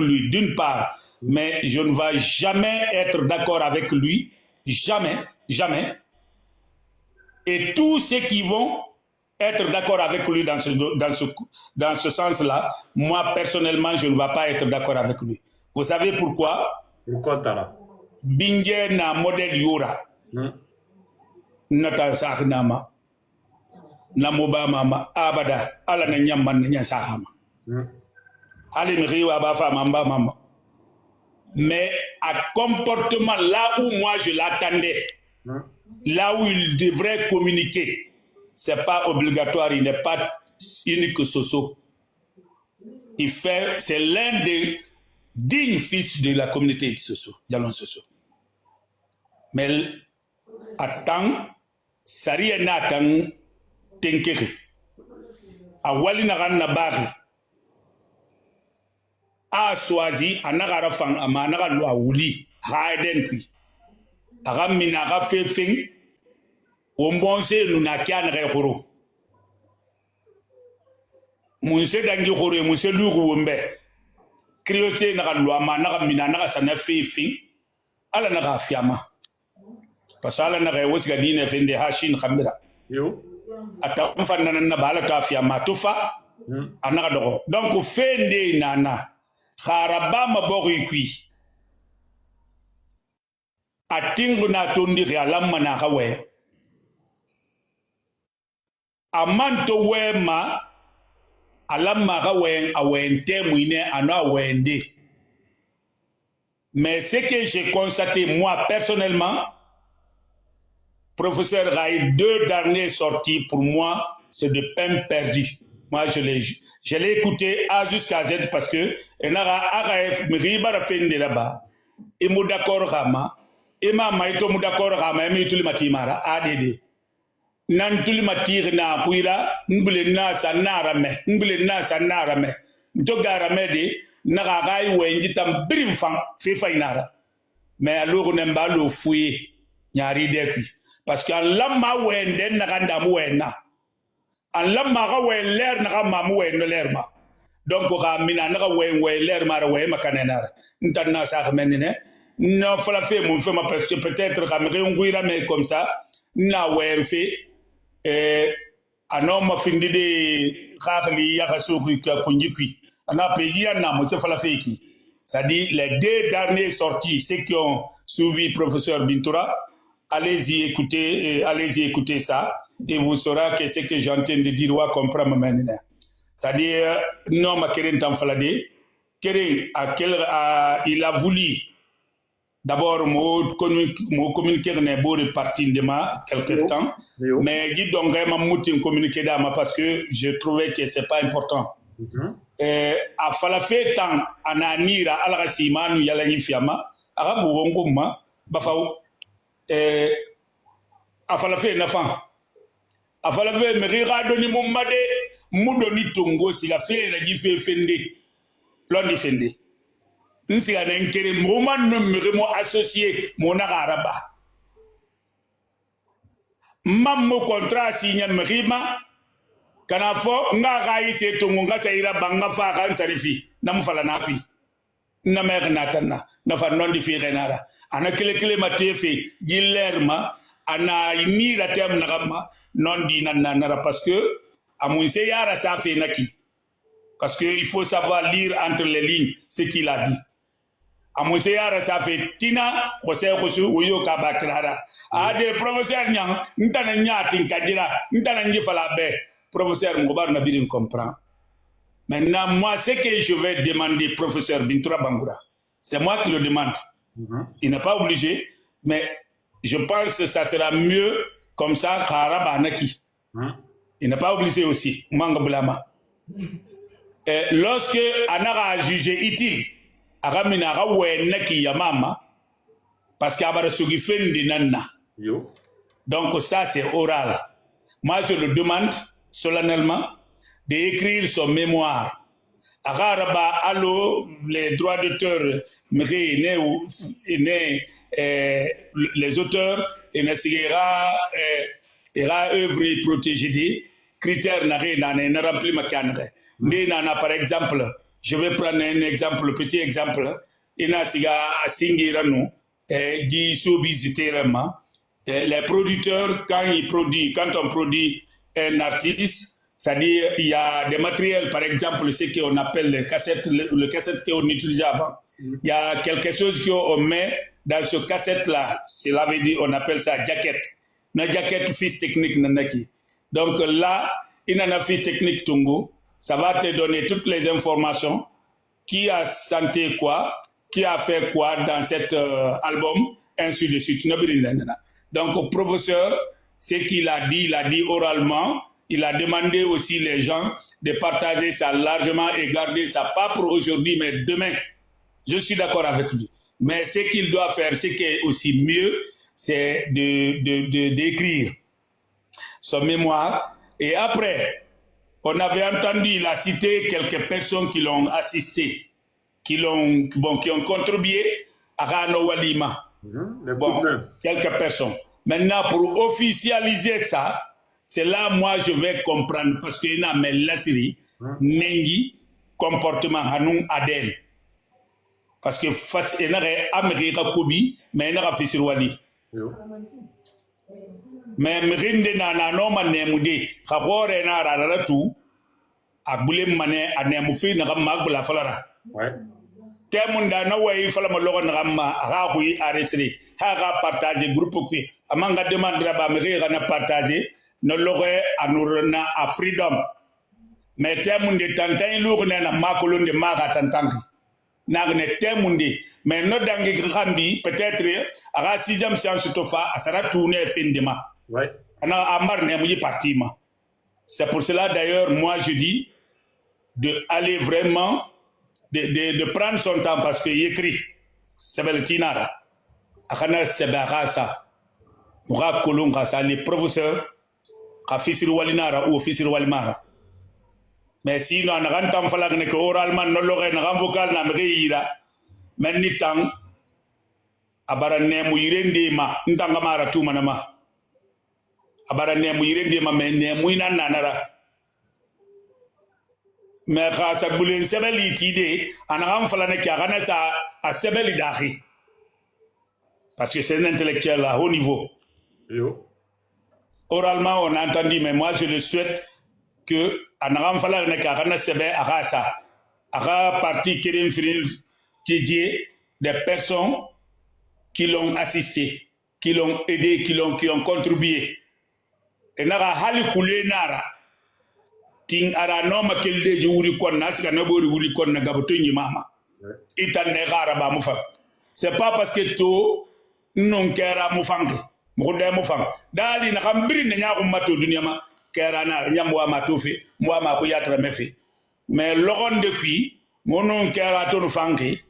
lui, d'une part, mais je ne vais jamais être d'accord avec lui, jamais, jamais. Et tous ceux qui vont être d'accord avec lui dans ce sens-là, moi, personnellement, je ne vais pas être d'accord avec lui. Vous savez pourquoi? Pourquoi Tala? Binge na modèle Yura. Nata Saknama. Namoba mama abada ala na nyamman na nyasahama. Ali mriwa ba fa mamba mama. Mais à comportement là où moi je l'attendais, là où il devrait communiquer, c'est pas obligatoire, il n'est pas unique soso. Il fait, c'est l'un des dignes fils de la communauté de Soso, Dialon Soso. Mais attends, Sari Nathan Tenkeri, a wali na ran na bari, a swazi, a nagara fang, a managa lo a wuli, haiden kui, a ramina ga fefing, ombonse lunakian rehoro. Munse dangi horo, munse luru wumbe, kriote naga lo ama, naga mina, naga sana fefing, ala naga fiama. Pasala naga wosga dine fende hashin kamera. Yo. Ata mfana na bala ta fiama tufa, anaga dogo. Donc fende nana, kharaba mabori kui. Atingu na tondi realamma na kawe. Amanto wema, alamma kawe awente mouine ana awende. Mais ce que j'ai constaté, moi, personnellement, professeur Raï, 2 dernières sorties, pour moi, c'est de peine perdue. Moi, je l'ai écouté A jusqu'à Z parce que il y a un là-bas. Et mou d'accord rama, et ma maïto mou d'accord rama, et mi tuli matimara, ADD. Nan tuli matir na puira, mbule na sanarame, mbule na sanarame. Mtogara de, nagagai wenji tam brimfang, fifa inara. Mais alors, n'emba lo fouye, nyari dekui. Parce que l'amma wende naganda mouena. En l'amma wen l'air nagama mouen l'air ma. Donc, ramina naga wen l'air ma wen makanenara. Ntana sa menine. Non, faut la faire, mon fait, parce que peut-être ramire un guira, mais comme ça, na wen fait. Un homme findi de rarely yakasuki kunjikui. On a payé un homme, c'est la fait qui. Ça dit, les 2 dernières sorties, ceux qui ont suivi professeur Bintoura, allez-y écouter ça, et vous saurez que ce que j'entends de dire, ouais, comprendre maintenant. C'est-à-dire, non, ma Keren Tamfalade, Keren, il a voulu, d'abord, mon communiquer n'est beau repartir de ma quelque temps, mais il donc ma moutin communiquer d'ama parce que je trouvais que c'est pas important. A falafé tant ananira alrasimanu yalani fiama, arabu wonguma, bafao. A falafé nafan. A falafé me rira doni mumade, moudoni tongo si la fée la gifé fende. L'on fende. Nsi a n'enkere moman numérimo associé mon araba. Mammo contrat signé mrima. Kanafo nga gai se tongo nga saira banga fa kan sarifi. Nam fala napi. Na mer natana. Na fa non di fi renara. Ana kile matefe gilerma ana ni la tem nagama non di nanara parce que à mon yara ça fait naki parce que il faut savoir lire entre les lignes ce qu'il a dit à mon yara ça fait tina José Oyo Kabakrara a des professeurs nyang ntana nyati kadira ntana ngifala be professeur Ngobar Nabirin comprend. Maintenant moi ce que je vais demander professeur Bintoura Bangoura c'est moi qui le demande. Il n'est pas obligé, mais je pense que ça sera mieux comme ça qu'Araba Naki. Il n'est pas obligé aussi. Mangablama. Lorsque Anara a jugé utile, Araminara Naki Yamama, parce qu'il y a un sougifène de Nana. Donc ça c'est oral. Moi je le demande solennellement d'écrire son mémoire. Araba, allo, les droits d'auteur, les auteurs, et ira œuvre protégée des critères n'a rempli ma canne. Nana, par exemple, Je vais prendre un exemple, petit exemple. Ina siga singirano, di sobisiterama. Les producteurs, quand on produit un artiste, c'est-à-dire il y a des matériels, par exemple, ce qu'on appelle le cassette qu'on utilisait avant. Il y a quelque chose qu'on met dans ce cassette-là. Cela veut dire, on appelle ça jacket. Une jacket fiche technique nanaki. Donc là, il y a une fiche technique Tungu. Ça va te donner toutes les informations. Qui a santé quoi, qui a fait quoi dans cet album, ainsi de suite. Donc, au professeur, ce qu'il a dit oralement. Il a demandé aussi les gens de partager ça largement et garder ça, pas pour aujourd'hui, mais demain. Je suis d'accord avec lui. Mais ce qu'il doit faire, ce qui est aussi mieux, c'est d'écrire son mémoire. Et après, on avait entendu, il a cité quelques personnes qui l'ont assisté, qui ont contribué à Rano Walima. Bon, quelques personnes. Maintenant, pour officialiser ça, c'est là, moi, je vais comprendre, parce qu'il y a la série, Nengi, comportement, Hanung Aden. Parce que face à l'Amérique, mais il y a un Wali. Mais Mrinde na noma nemude, Khafore na raratu, Abule Mane, Anemufi, Nagamagula Falara. Temunda na way falama logon ramma rahui aresri haga partager groupe qui amanga demande ba meri na partager no loge anurna a freedom mais temunde tantan logo na makolonde maga tantangi nagne temunde mais no dangi grambi peut-être aga 6e séance tofa asara tourner findema ana amar ne mu partima. C'est pour cela d'ailleurs moi je dis de aller vraiment de prendre son temps parce qu'il écrit. C'est le tinara. Akana sebakasa. Mura kolonga sa les professeurs kafisir walinara ou ofisir walimara. Mais si nous en rentam falak que oralement no logé na vocal na mreira. Men ni tang abara nemu yirende ma ntanga mara tu manama. Abara nemu yirende ma men nemu ina nanara. Mais quand ça boule sebeli tide anagam falane ki agana sa a sebeli dahi parce que c'est un intellectuel à haut niveau. Oralement on a entendu, mais moi je le souhaite que anagam falane ki agana sebe agasa aga parti kirim firil tidie des personnes qui l'ont assisté, qui l'ont aidé, qui ont contribué. Et naga hali kule nara ting ara noma kelde juri kon naska na bori wuli kon na gabato ni mama itan ne gara ba mufa. C'est pas parce que to non kera mufangi mo de mufang dali na khambiri ne nya ko mato dunya ma kera na nyamwa matofi mo ma ko yatra mefi mais logon de qui monon kera to no fangi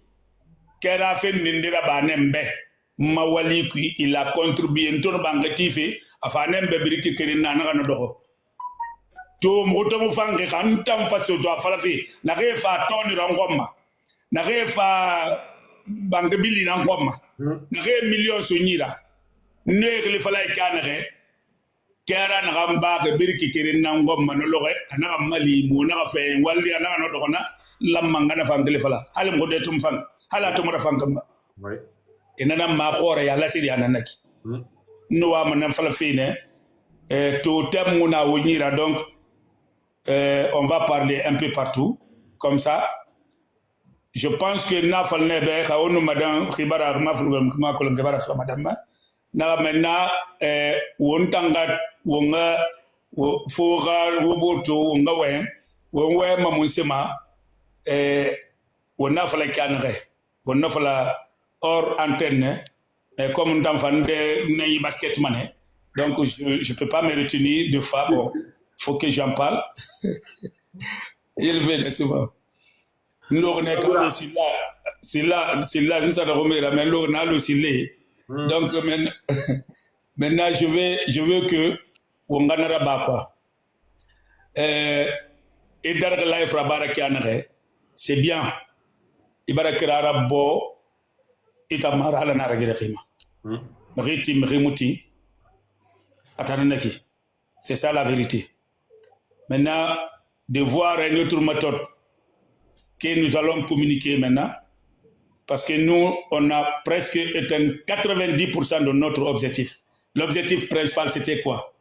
kera fen ndira ba nembe mawali qui il a contribué to bangatifi afa nembe biriki kerina na doho to moto mo fangi kan tam faso to falafi na refa toni rangoma na refa bangabili na ngoma na re million sunyira ne le falay kanare kera na gamba ke birki kirin na ngoma no loge na mali mo na fe waldi na no dokona lamma ngana fangi fala halim ko de tum fang hala to mo fangam oui inana ma khore ya la siri ananaki no wa man fala fine to tem na wonyira donc on va parler un peu partout comme ça. Je pense que na falne be khawnu madam khibara ma fulgam ma ko ngabara fa madam na menna wontanga wonga foga woboto wonga we ma munsema wonna fala kanre wonna fala hors antenne comme ndam fande nay basket mané donc je peux pas me retenir de fois bon faut que j'en parle. Il veut souvent. Nous on est quand c'est là ça de remettre mais l'eau n'a le silé. Donc maintenant je veux que on gagnera ba quoi. Et dar la life rabara kianare c'est bien. Ibarakira rabbo itamara ala na ragire khima. Mriti mrimuti atanaki. C'est ça la vérité. Maintenant, de voir une autre méthode que nous allons communiquer maintenant, parce que nous, on a presque atteint 90% de notre objectif. L'objectif principal, c'était quoi?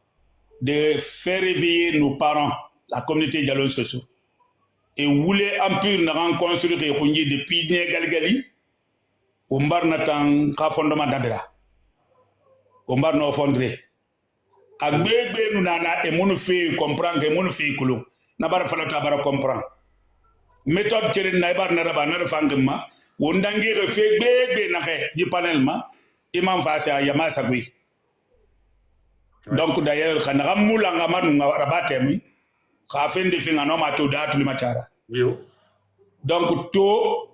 De faire réveiller nos parents, la communauté dialogue social. Et voulait en pur n'a construire depuis Galgali, on bar n'attend qu'à fondement d'abera. On bar no fondré. A bébé nous nana et mon fait comprendre et mon fait coulon. N'a pas fallu tabara comprendre. Méthode que n'a pas n'a n'a fangema. On dangue refait bébé n'a du panelma. Imam face à Yamasagui. Donc d'ailleurs, quand on a moulanga manu rabatemi. Khafin de fin anom ato datu limachara. Donc to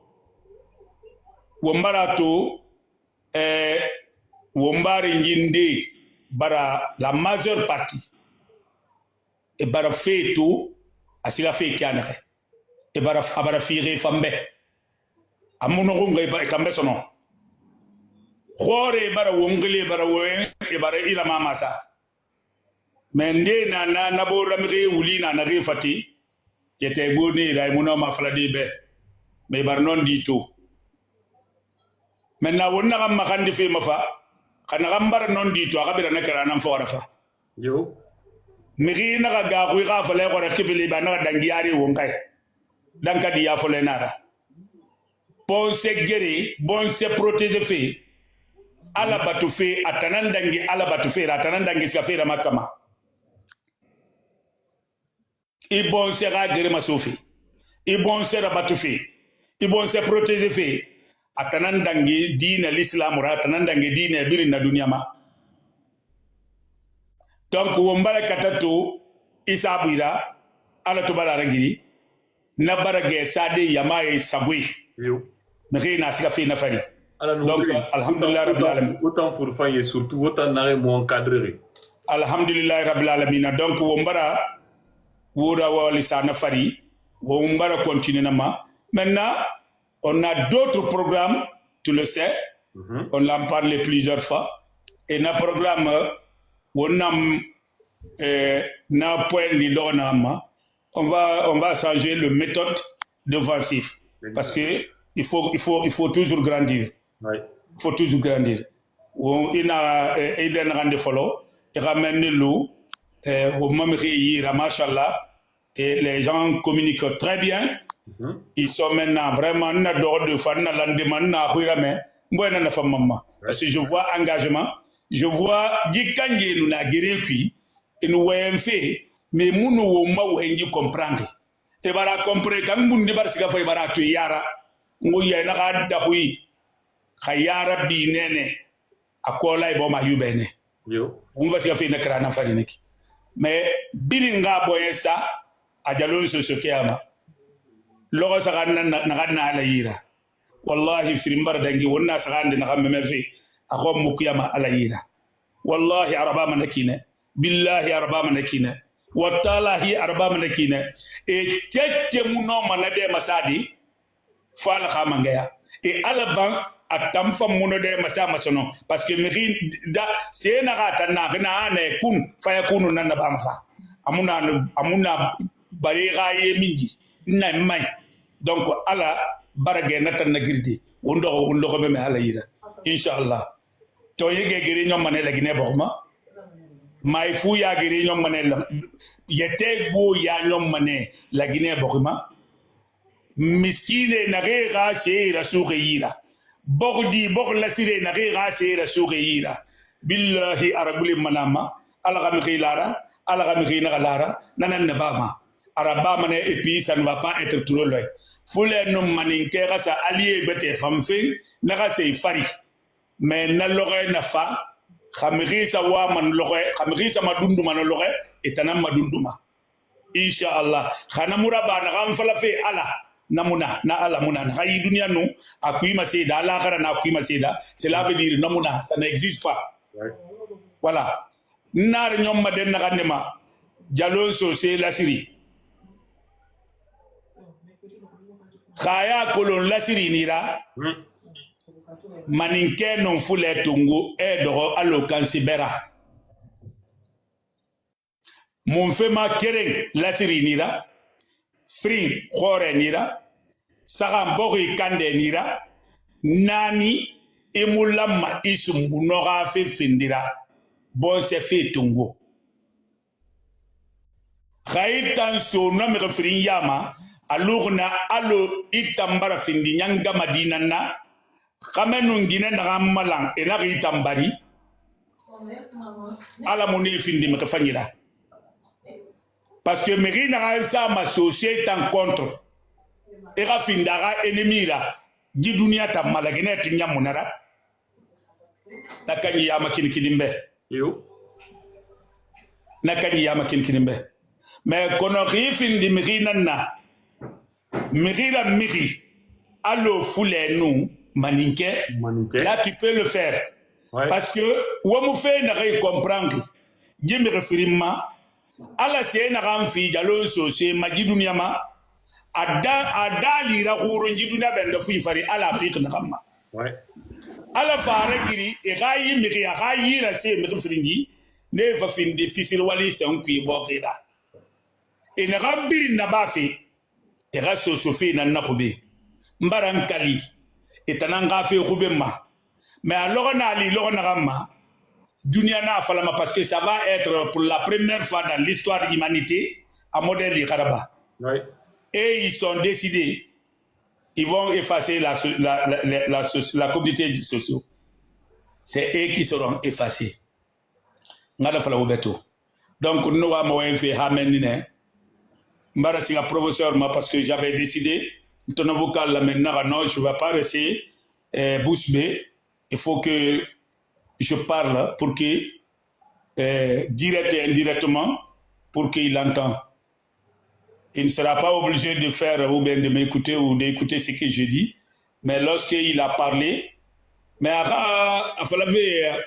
wombara to wombari njinde bara la majeure partie et bara fait to asila fait kianere et bara abara fire fambe amuno ngai ba kambe sono khore bara wongli bara woe e bara ila mama sa mende na nabo ramri wuli na nari fati yete boni ray muno ma fladi be me bar non di to menna wonna kam makandi fi mafa kana gambar non di to akabira na kara nan fora fa yo miri na ga ku ga fale ko rakibili ba na dangiari wonkai dan kadi ya fole nara bon se gere bon se protéger fi ala batu fi atanan dangi ala batu fi atanan dangi ska fi makama Ibon sera gere masofi. Ibon sera batufi. Ibon se protéger fi. Atanan dangi dina l'islam ra atanan dangi dina birin na dunia ma. Donc wombala katato isabuira ala to bala rangiri na barage sade yamaye sabui. Yo. Mais na sika fi na fani. Donc alhamdulillah rabbil alamin. Autant pour faire surtout autant n'arrêt moins encadré. Alhamdulillah rabbil alamin. Donc wombara Woura Walisana Fari, Wombara continue nama. Maintenant, on a d'autres programmes, tu le sais, on l'a parlé plusieurs fois. Et nos programme, on a na point l'ilonama, on va changer le méthode d'offensif. Parce que il faut toujours grandir. Il faut toujours grandir. Il a un rendez follow, il ramène l'eau. Au Mamri, Ramashallah, et les gens communiquent très bien. Ils sont maintenant vraiment de fan parce que je vois engagement, je vois Dikanje nous na guéri et nous voyons fait, mais nous nous comprendre. Et bara comprendre quand nous ne pas faire bara tu yara, nous y a na da hui, khayara binene, akola iboma yubene. Yo, on va se faire na krana farineki. Mais bilinga boyesa ajalon so kiyama logo saganna na ala yira wallahi firimbar dangi wonna sagande na xamme fi akhom mukiyama ala yira wallahi araba manakina billahi araba manakina wa talahi araba manakina e tecce muno manade masadi fala xamangaya e ala ban atam fam muno de masa masono parce que miri da sena gata na ne kun fa yakunu nan ba mafa amuna bariga ye mingi na mai donc ala barage na tan na girdi wondo ko be me ala yira inshallah to yege giri nyom mané la gine bokma may fu ya giri nyom mané la yete bo ya nyom mané la gine bokma miskine na ga se rasuke yira bogdi bog la sire na ga se rasuke yira billahi arabul manama ala gam khilara ala gam khina galara nanan nabama araba mané et puis ça ne va pas être trop loin foule no maninke ga sa allié bete famfe na ga se fari mais na logé na fa khamri sa wa man logé khamri sa madundu man logé etanam madunduma inshallah khana muraba na gam fala fe ala namuna na ala muna na hayi dunia no akuima seda ala khara na akuima seda cela veut dire namuna ça n'existe pas voilà nar ñom ma den na ganema jalon so c'est la Syrie khaya kolon la Syrie nira maninke non fule tungu e dogo alo kansibera mon fema kereng la Syrie nira Frin khore nira Saka mbori kande nira. Nani emulamma isumbu noga fe findira. Bon se fe tungo. Khaitan so no me referin yama. Alurna alo itambara findi nyanga madina na. Kamenun gine na malang ena itambari. Ala moni findi me kafanyira. Parce que meri na sa ma société en contre. Era findara ennemi la. Di dunia ta malagene tinya munara. Nakani yama kinimbe. Yo. Nakani yama kinimbe. Mais kono findi meri na. Meri la meri. Allo foule nous maninke. Là tu peux le faire. Ouais. Parce que ouamou fait n'a comprendre. Dieu me référima. Ala se na ramfi jalo so se majidunia ma adali ra huru jidunia benda fu fari ala fiq na kama ouais ala fare giri e gayi mi ya gayi ra se mi fringi ne fa fin difficile wali se on qui bokira e na gambiri na bafi e ga so so fi na nakube mbaran kali e tananga fi khube ma mais alors na ali lo na kama Dunia na falama parce que ça va être pour la première fois dans l'histoire de l'humanité à modèle du Karabakh. ouais. Et ils sont décidés, ils vont effacer la communauté sociale. C'est eux qui seront effacés. Donc nous avons fait hamenine. Mbara si la professeur parce que j'avais décidé, maintenant non, je ne vais pas rester bouche bée. Il faut que je parle pour que, direct et indirectement, pour qu'il entende. Il ne sera pas obligé de faire ou bien de m'écouter ou d'écouter ce que je dis, mais lorsqu'il a parlé, mais c'est-à-dire,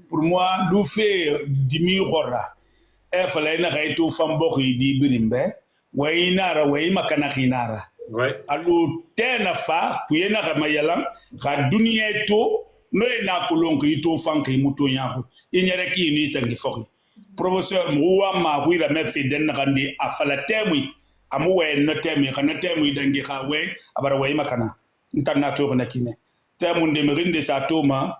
pour moi, nous fait dimi hora. Il fallait que tout fambori di birimbe, wainara, waimakakinara. Ouais. Allo tena fa kuyena kamayalang ka dunia to no ena kolonko ito fanki muto nyaho inyere ki ni sangi fokki professeur muwa ma huira me fi den ngandi afala temwi amu we no temwi kana temwi dangi ka we abara we makana ntanna to na kine temu de merinde sa toma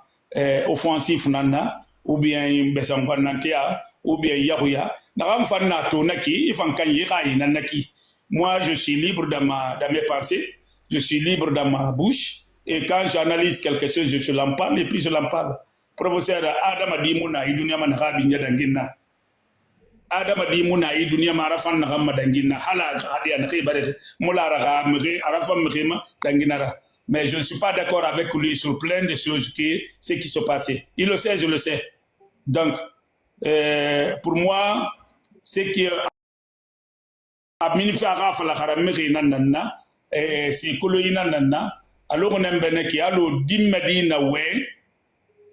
offensif nana ou bien besangwa nantia ou bien yahuya na ram fanna to naki ifankan yi kai nanaki. Moi, je suis libre dans mes pensées, je suis libre dans ma bouche, et quand j'analyse quelque chose, je l'en parle, et puis je l'en parle. Professeur Adam Adimouna, idunia manhabi nyadangina. Adam Adimouna, idunia marafan namadangina. Hala hadia nakibare, molara mre, arafan mrema danginara. Mais je ne suis pas d'accord avec lui sur plein de choses ce qui se passait. Il le sait, je le sais. Donc, pour moi, c'est que Aminifa fa la karamiri nanana si kolo inanana alors nembene ki alo dimmedina we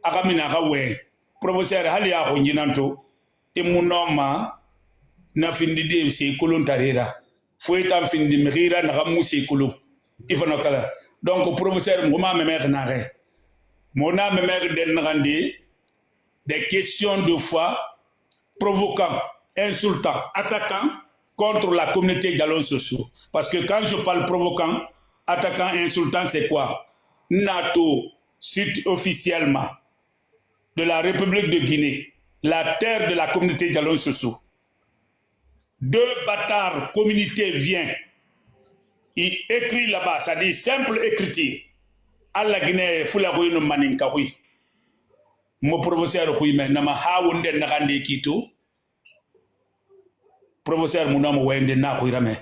akamina ka we professeur hali ya ko njinanto imunoma na findi de si kolo ntarira foi tam findi mira na musi kolo ifano kala donc professeur ngoma memer na re mona memer den ngandi des questions de foi provoquant insultant attaquant contre la communauté dialogue sociaux. Parce que quand je parle provoquant, attaquant, insultant, c'est quoi? NATO cite officiellement de la République de Guinée, la terre de la communauté dialogue sociaux. Deux bâtards communauté viennent, il écrit là-bas, ça dit simple écriture. À la Guinée, Foulagoui no maninkawi. Mon professeur Huime, nama haounde nakande kito. Professeur Mounam Wende na khirame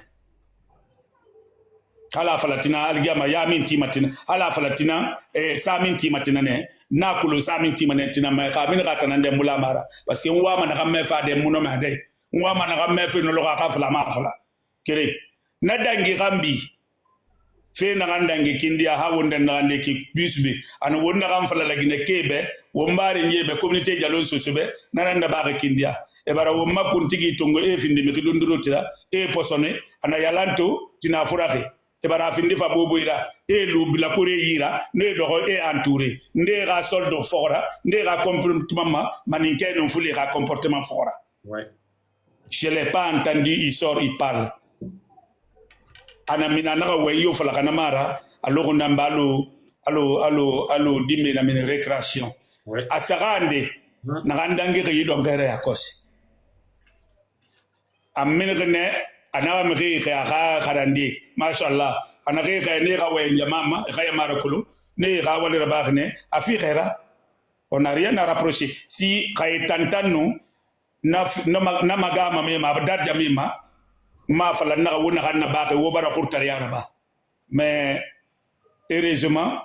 ala falatina algama ya min timatina ala falatina sa min timatina ne na kulo sa min timatina ma ka min gata nan de mulamara parce que wa man ga me fa de muno ma de wa man ga me fe no lo ka fala ma fala kire na dangi gambi fe na gandangi kindia ha wonde na ngande ki bisbe an wonna gam fala la gine kebe wo mbari nyebe communauté dialogue sociale nananda ba ga kindia e bara wo makun tigi tongo e findi mi kidundurutira e posone ana yalanto tina furahi e bara findi fa boboira e lubila kore yira ne doho e entouré ne ga soldo fora ne ga comportement maninke no fuli ga comportement fora ouais Je ne l'ai pas entendu, il sort, il parle. Anamina naga weyo fala kanamara, alors on allo dime na mine récréation. Asarande, narandangi ki dongere yakos. Amine gene, anaga mri ki aga karandi, mashallah. Anagi ki ne ga weyo mama, ga marakulu, ne ga wali rabagne, afirera. On n'a rien à rapprocher. Si Kaitantano na magama mema dadja mema ma fala na wona ganna baake wo bara khurtar yaraba mais heureusement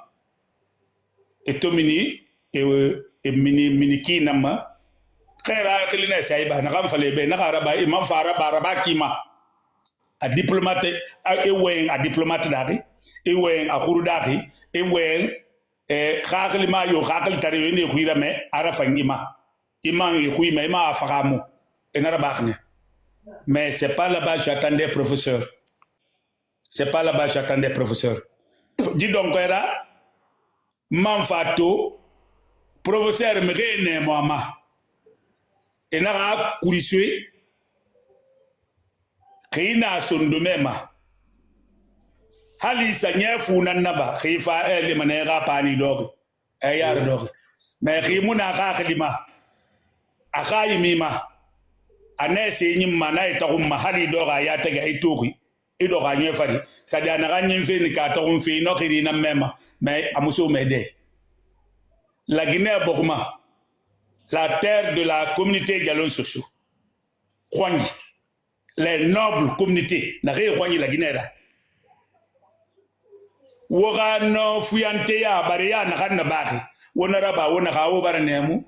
etomini e mini kinama khaira klina sayba na kam fale be na araba imam fara baraba kima a diplomate a diplomate daki e wen a khurudaki e wen khakli ma yo khakli tari ni khuyira me ara fangima imam khuyima ma fakamu enara bakne. Mais c'est pas là-bas j'attendais professeur. C'est pas là-bas j'attendais professeur. Dis donc era manfato professeur me rene moi enara kuriswe kina sondumema hali sanya funa naba khifa ele manera pani dog ayar dog mais khimuna khakhlima akhayimima anese nyimma na itakumma hali doga ya tega itoki idoga nyefari sadana ganyen feni ka ta on fi no khiri na mema mais amuso mede la Guinée Bokuma, la terre de la communauté galon socio Khwanyi les nobles communautés na re Khwanyi la Guinée là woga no fuyante ya bariya na kanna baki wona raba wona kawo baranemu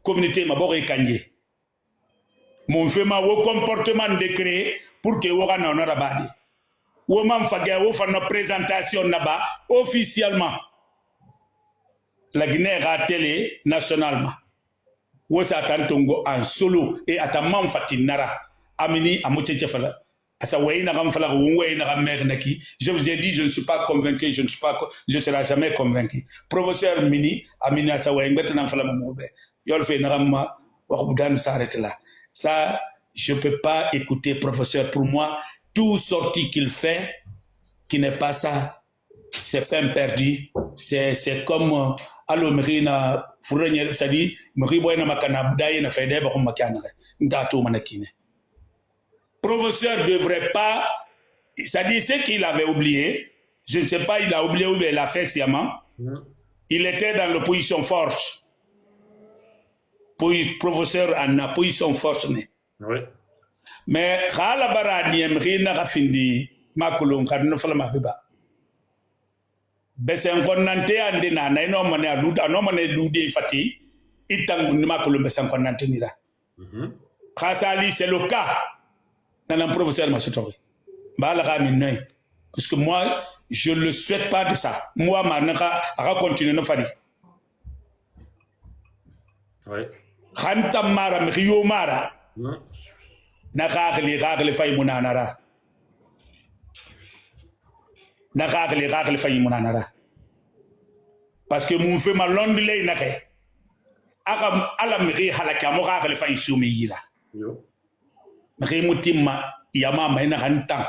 communauté maboko kanje. Mon fema wo comportement décret pour que woga na honora badi. Wo man fage wo fa no présentation naba officiellement. La Guinée a télé nationalement. Wo sa tantongo en solo et atamam fatinara amini amocheche fala. Asa wayna gam fala wo wayna gam mernaki. Je vous ai dit je ne suis pas convaincu, je serai jamais convaincu. Professeur Mini amini asa wayna betana fala mobe. Yol fe narama wakudan s'arrête là. Ça, je ne peux pas écouter, professeur. Pour moi, tout sorti qu'il fait, qui n'est pas ça, c'est peine perdue. C'est comme, allo, Merina, Fournier, ça dit, Meriboyna Makana, Daïna Fede, Barumakana, Ndato Manakine. Professeur ne devrait pas, ça dit, c'est qu'il avait oublié, je ne sais pas, il a oublié ou il l'a fait sciemment. Il était dans l'opposition forte. Professeur en position force. Oui. Mais quand la barade n'a pas fini, ma colonne, quand nous faisons ma biba. Besen konante ande na no mane aluda no mane lude fati itangu ni ma colonne besen konante ni la. Khasali c'est le cas dans un professeur Massotori. Ba la ramin parce que moi je ne le souhaite pas de ça. Moi manaka a continuer no fadi. Oui. Khanta mara mriyo mara na khagli fay munanara na khagli fay munanara parce que mon fait ma londile nake aka ala mri halaka mo khagli fay sumi yira yo mri mutimma yama mayna hantan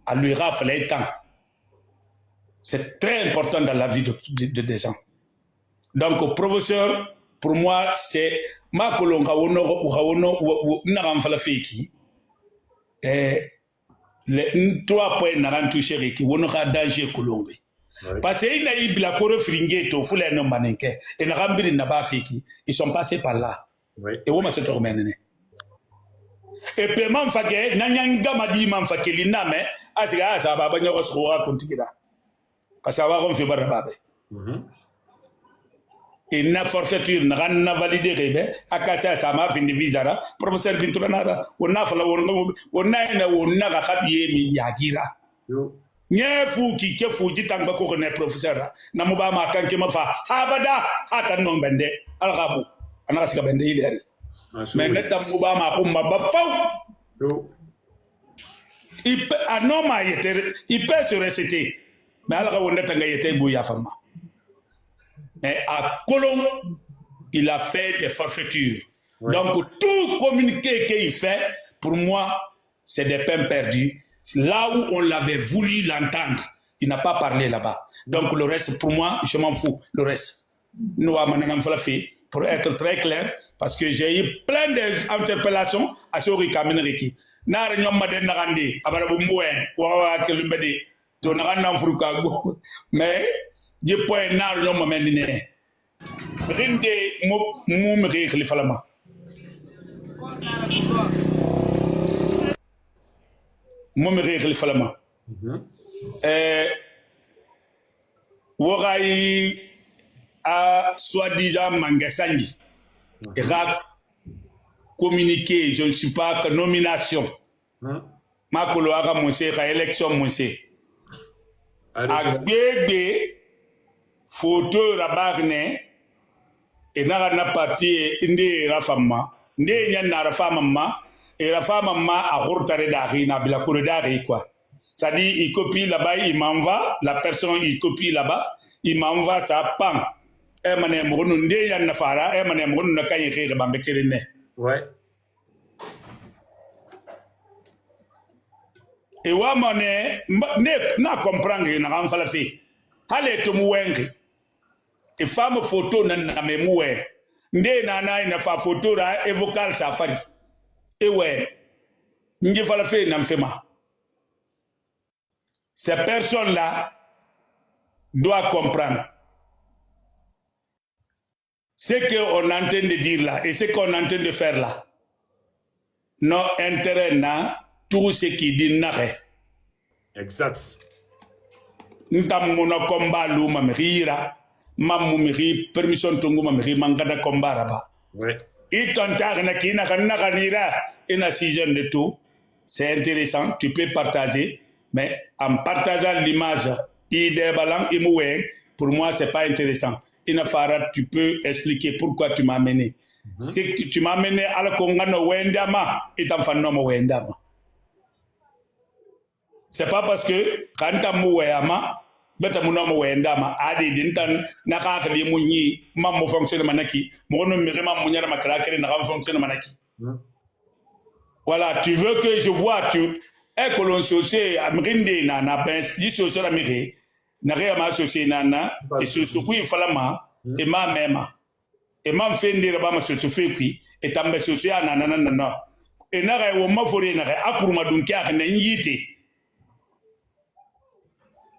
a lui rafle temps. C'est très important dans la vie de des gens. Donc professeur, pour moi, c'est ma colonga wono n'aram fala feki. Les 3 points n'aram touché qui wono ka danger colombe. Parce qu'il a eu la coro fringué to fula no manenke et n'aram biri naba feki. Ils sont passés par là. Et wo ma se tormenene. Et paiement fake nanyanga madi man fakeli name asiga asa baba nyoko sura kontikira. Parce que on fait barababe. Et na forfaiture na validé rebe akasa sama fini visa professeur Binturanara wonna fala wonna ina wonna ga khabiye mi yagira nyefu ki kefu jitanga ko ne professeur na muba ma kanke ma fa habada hata non bende alghabu ana kasika bende ileri mais neta muba ma ko ma ba faw il peut anoma yete il peut se réciter mais alga wonna tanga yete bu ya fama. Mais à Colomb, il a fait des forfaitures. Ouais. Donc, tout communiqué qu'il fait, pour moi, c'est des peines perdues. Là où on l'avait voulu l'entendre, il n'a pas parlé là-bas. Donc, le reste, pour moi, je m'en fous. Le reste. Nous, pour être très clair, parce que j'ai eu plein d'interpellations à ce Riki. Nara nyom maden narandi, abara bumwe, wawa kelumbedi, to naranda mfuruka go. Mais, je point nar nyom mamendine. Rinde mu mri khlifalama. Mu mri khlifalama. Wogai a soi-disant Mangasani. Communiqué, je ne suis pas que nomination. Ma koloaka monse, ka élection monse. A bébé, photo rabagne, et n'a parti indi rafama, ndi n'a rafama, et rafama a rotare d'ari, n'a bila couredari quoi. Ça dit, il copie là-bas, il m'envoie, la personne il copie là-bas, il m'envoie sa pan. Et mané mounou ndi yan nafara, et mané mounou na kaye kire bambe kirine. Ouais. Et wa mané, na comprendre na ramfala fi. Hale to muwenge. Et femme photo na memoué. Ndé na ina fa photo ra et vocal safari. Et ouais. Nje fala fi na mfema. Ces personnes-là doivent comprendre. Ce qu'on est en train de dire là et ce qu'on est en train de faire là, nos intérêts n'a tout ce qui dit n'arrêt. Exact. Nous avons un combat l'eau mamira, mamumiri, permission tungu mamiri, mangada combat là-bas. Ouais. Et ton tarna qui n'a qu'un nira et na season de tout, c'est intéressant, tu peux partager, mais en partageant l'image, idée balang imoué, pour moi c'est pas intéressant. Inafara, tu peux expliquer pourquoi tu m'as amené. C'est que tu m'as amené à la Kongano Wendama et t'en fannom Wendama. C'est pas parce que quand t'as mouéama, beta mounom Wendama, adi dintan, naka kadi mouni, maman fonctionne manaki, mon mirima mounia ma craquer, n'a pas fonctionné manaki. Voilà, tu veux que je vois, tu es que l'on s'ossé à Mrinde, nana, ben, dis sur la mairie. N'arrive à associer nana et ce qui falama et ma même et ma fait dire ma se fait qui et tambe associé à nana nana et n'arrive au ma forêt n'arrive à pour ma dunkia n'a yité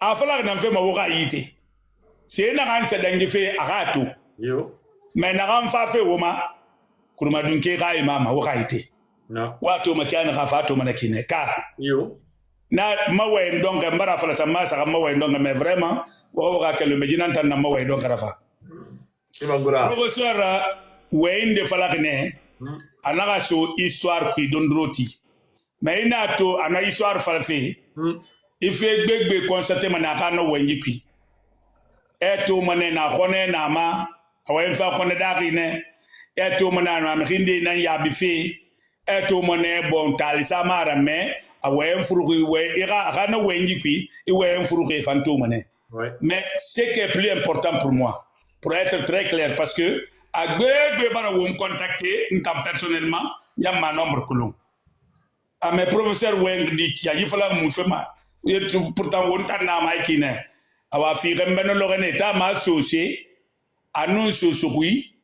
a falloir n'en fait ma wora yité c'est n'a rien c'est d'un fait à rato mais n'a rien fait woma pour ma dunkia et mama wora yité non wato ma kiana rafato manakine ka yo na mawe ndonga mbara fala sama saka mawe ndonga mais vraiment wa ka le medina tan na mawe ndonga rafa professeur wende falakne anaka so histoire qui dondroti mais ina to ana histoire falfe il fait gbegbe constater manaka no wenji qui eto manena khone na ma awen fa khone darine eto manana ma khinde nan ya bifi eto mané bon talisa mara mais awen furuki we ira kana wenji qui iwen furuki fantomane. Mais ce qui est plus important pour moi, pour être très clair, parce que à Gbegbe bara vous me contacter personnellement, il y a ma nombre kulung. À mes professeurs Weng dit qu'il y a il fallait mon chemin. Pourtant on t'a na mai kine. Awa fi remben lo gene ta ma associé annonce sokui,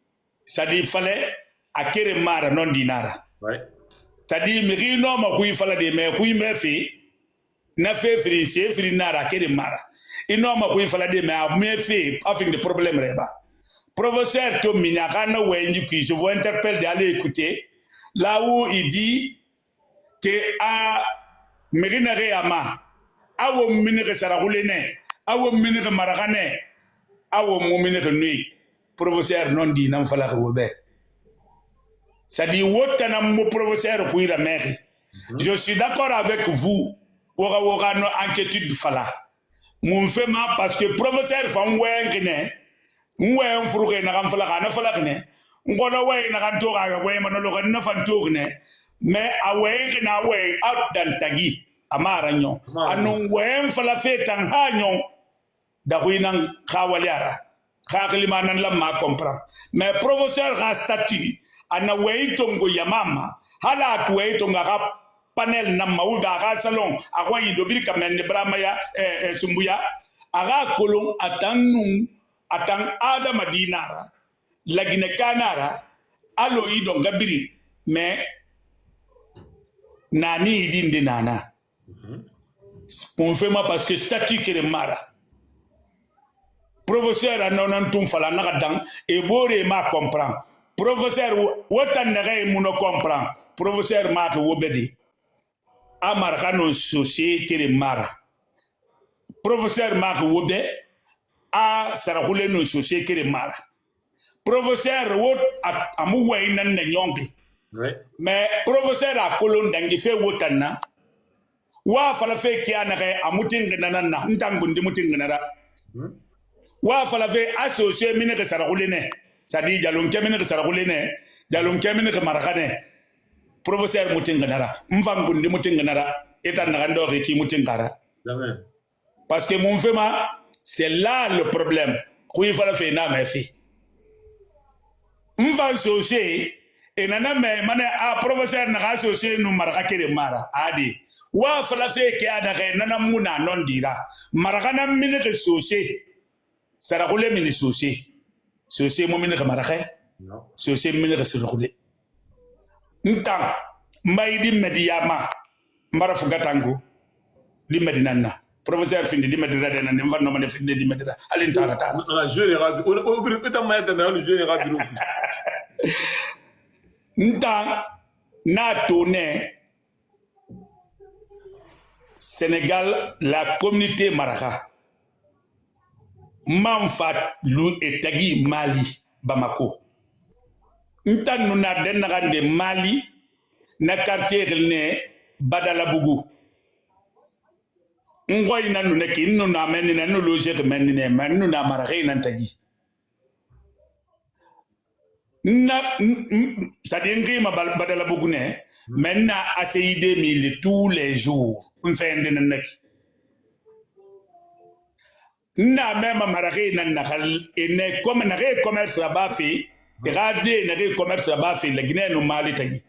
ça dit fallait à kere mara non dinara. Ça dit miri no ma kui fallait de me kui me fi na fe fri se fri nara kere mara. Inoma kui fallait de me me fi afin de problème reba. Professeur Tom Minyakana Wenji qui je vous interpelle d'aller écouter là où il dit que à Merinare Ama awo minire saragoulene awo minire maragane awo minire nuit professeur non dit n'en fallait que ça dit wotana mo professeur kuira mairie je suis d'accord avec vous wora no inquiétude fala mon fait ma parce que professeur fam wengine ngwe mfuruke na kamfala kana fala kene ngona we na kanto ga we manolo ga na fanto ne mais awe na we out dan tagi amara nyo anu we mfala fetan ha nyo da huinan khawaliara khakli manan la ma comprend mais professeur ga statut ana weitongo ya mama hala tu weitonga ka panel na mauda ka salon akwa idobiri kamende brama ya sumbuya aga kolon atang ada madinara lagine kanara alo ido ngabiri me nani idinde nana on fait moi parce que statut que mara professeur anon tum fala nakadang e bore ma comprend professeur wotan nare muno comprend professeur ma ko wobedi amar kanon société de mara professeur ma ko wobe a sarakule no société de mara professeur wot amu waynan na nyongi mais professeur a kolon dangi fe wotanna wa fala fe kiana ke amutin nanana ntangundi mutin nanara wa fala fe associé mine ke sarakule ne sadi jalon ke mine ke sarakule ne jalon ke mine ke marakane professeur mutin nanara mfangundi mutin nanara etan ngando ke ki mutin kara parce que mon fema c'est là le problème kui fala fe na me fi mfan associé enana me mane a professeur na associé no maraka kere mara adi wa fala fe ke ada ke nana muna non dira marakana mine ke associé sarakule mine associé mo mine ke maraka associé mine ke sarakule ntam mbay di mediama mbara fugatangu di medinana professeur findi di medira de nan mvanno mane findi di medira alin tara jeune rabi o bri ko tamma da na jeune rabi nta na tourné Sénégal la communauté maraka manfat lu etagi Mali Bamako nta nuna den ngande Mali na quartier ne Badalabougou ngoy nanu neki nuna menina nu logique menine men nuna maraka nan tagi na sadingi ma Badalabougou ne maintenant ACID mille tous les jours on fait un dinaki na même maraka nan nakal ene comme na commerce là-bas fait regardez na commerce là-bas fait la Guinée no Mali tagi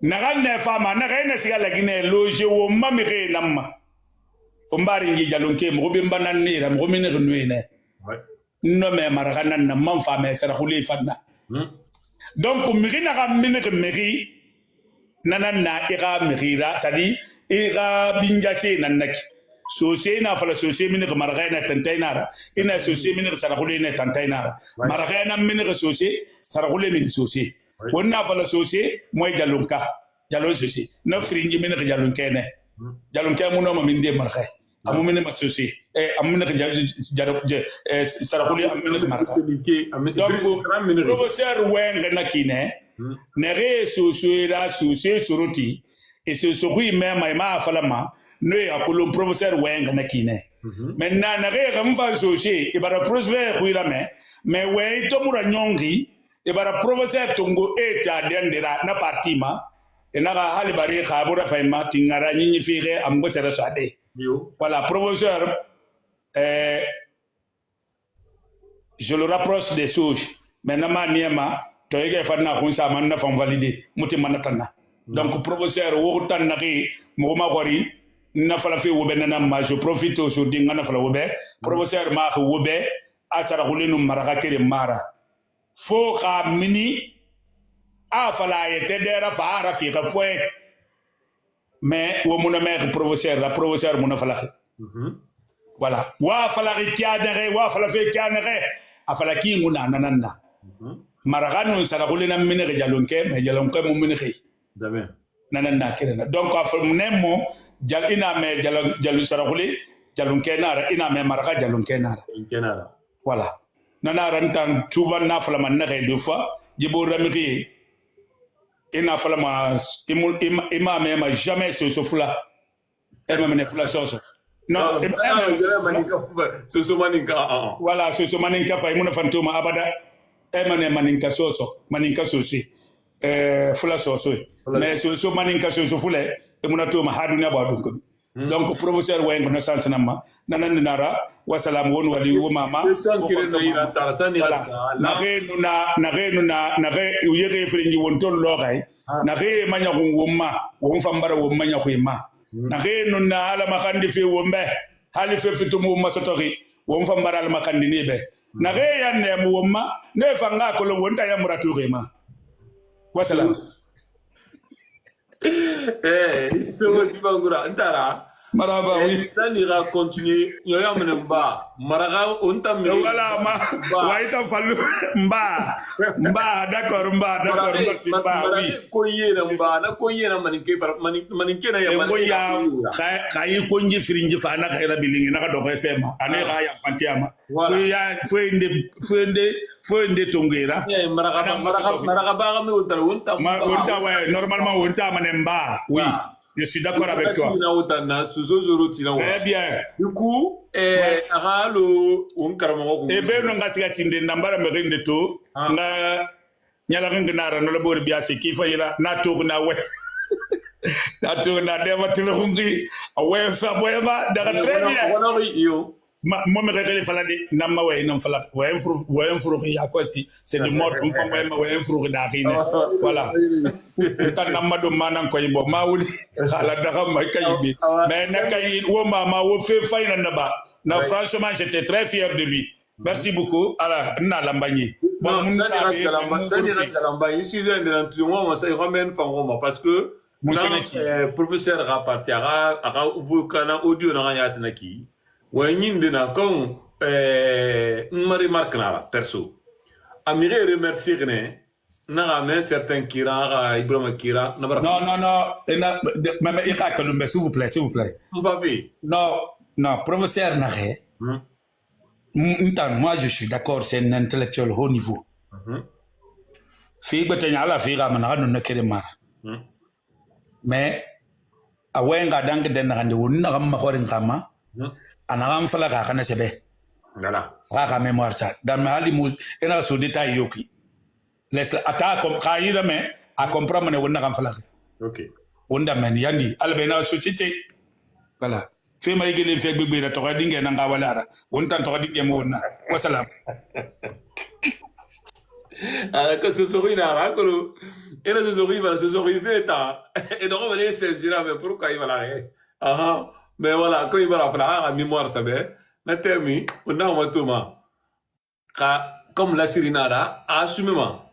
naganne fama nagane siga la Guinée loge wo mamire namma o mbari ngi jalonke mo be mbanan ni ram ko mine ko nuine no me maraka nan na mam fama sara khuli fanna donc miri na ga mine ko miri nanan na ira mirira sadi ira binjase nan naki sosé na fala sosé mine ko maraka na tantainara ina sosé mine ko sara khuli na tantainara maraka na mine ko sosé sara khuli mine sosé wonna fala sosé moy jalonka jalon sosé na fringi mine ko jalonke ne jalonke mu no ma min de maraka amu mine ma sosé amu mine ko jaro sarakhuli amu mine ko maraka donc professeur weng na kine ne re sosé ra sosé suroti et ce sori même ma fala ma no ya ko professeur weng na kine maintenant na re ram fa sosé e bara professeur khuira mais we to mura nyongi e bara professeur tongo eta dendera na partima e na hali bari khabura fayma tingara nyinyi fire am go sera sade voilà professeur je le rapproche des souches maintenant ma niema to yeke fanna khunsa man na fam valider muti manatana donc professeur wo tan na ri mo ma gori na fala fi wobe na ma je profite aujourd'hui ngana fala wobe professeur ma ko wobe asara khulinu maraka kere mara fo ka mini a fala yete dera fa ara fi ka foi mais wo mona mère professeur la professeur mona fala voilà wa fala rikiadere wa fala fe kianere a fala ki muna nanana maraganu sara kulina mini ke jalonke me jalonke mo mini ke d'amen nanana kirena donc a fala nemo jal ina me jalu sara kuli jalonke nara ina me maraga jalonke nara voilà nana rantan souvent na fala man nare deux fois jibo ramiri ina fala ma ima me jamais ce fula et même ne fula soso non ce maninka voilà ce maninka fa imuna fantoma abada et même maninka soso maninka sosi fula soso mais ce maninka soso fula imuna to ma haduna ba dun ko Donc professeur Weng no sans nama nanan nara wasalam won wali wo mama San kire na ira tara san ni voilà na re yege frinji won ton lo kay na re manya ko womma won fambara won manya ko ma na re na ala makandi fi wombe hali fe fitumu masotori won fambara ala makandi ni be na re yan ne mu womma ne fanga ko lo wonta ya muratu ma wasalam so si bangura ntara maraba oui ça ira continuer yo ya mba maraga onta mi wala ma waita fallu mba d'accord mba oui ko yena mba na ko yena maninke na ya ya kai ko nji firinji fa na khaira bilingi na ka do fema ane ga ya pantiama fo inde tongera maraga ba mi onta wa normalement onta manemba oui. Je suis d'accord avec toi. Très bien. Du coup, no ngasiga sinde nambara merinde to nga nyala nginara no labor biasi ki fayira na to na we na to na de matilo hungi awe fa boyama daga très bien. Moi me réglé falandi namma way non fala way furu ya ko si c'est de mort on fa way furu da rine voilà tan namma do manan ko yibo mawuli khala daga may kayibi mais nakay wo mama wo fe fayna naba na franchement j'étais très fier de lui. Merci beaucoup ala na lambagni bon ça ni lambagni si je ne tu ça ramène pas parce que professeur raparti ara vous kana audio na yatna ki Wanyindina comme Marie Marc Nara, perso. Amire remercier n'a même certains Kira, Ibrahim Kira. Non, même s'il vous plaît, s'il vous plaît. Non, professeur Naré. Moi, je suis d'accord, c'est un intellectuel haut niveau. Fille Betania, la fille Ramana, nous ne querons pas. Mais, à Wenga, dans le Denrande, on n'a pas anagam fala ka kana sebe voilà ka mémoire ça dans ma hali mus ena so détail yoki laisse ata comme kaira mais à comprendre ne wonna kam fala OK wonda men yandi albena société voilà fe may gele fe bebe ra to dingue na nga walara wonta to dingue mo wonna wassalam ala ko so sorina ra ko ena so sorina so sorina ta et donc on va saisir mais pourquoi il va la mais voilà, quand il va la faire à mémoire, ça va. La termine, on a un comme la Sirinada, assumement.